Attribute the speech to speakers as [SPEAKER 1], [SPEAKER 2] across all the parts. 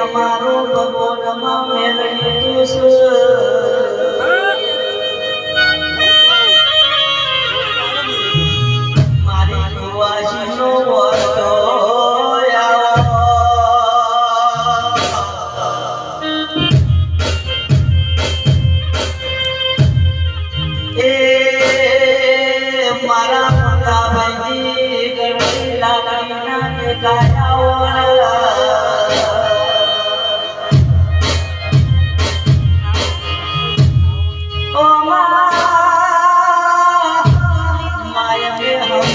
[SPEAKER 1] અમારો ભગવાનમાં મેળવી તું મારી કુવાસીનો વર્તો એ મારા મોટા ભાઈની ગળની લાગણીના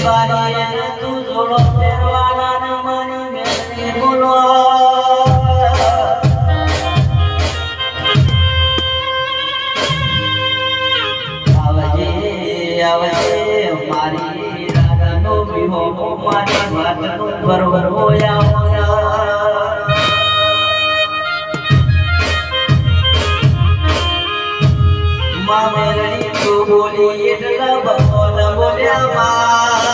[SPEAKER 1] ગાયા તું જોડો ફેરવાના મારી મેળવી બોલો આવજે મારી રાધાનો વિહો મારી વાતનો બરોબર માં મેળવી તું બોલી એટલા ભગવાન બોલ્યા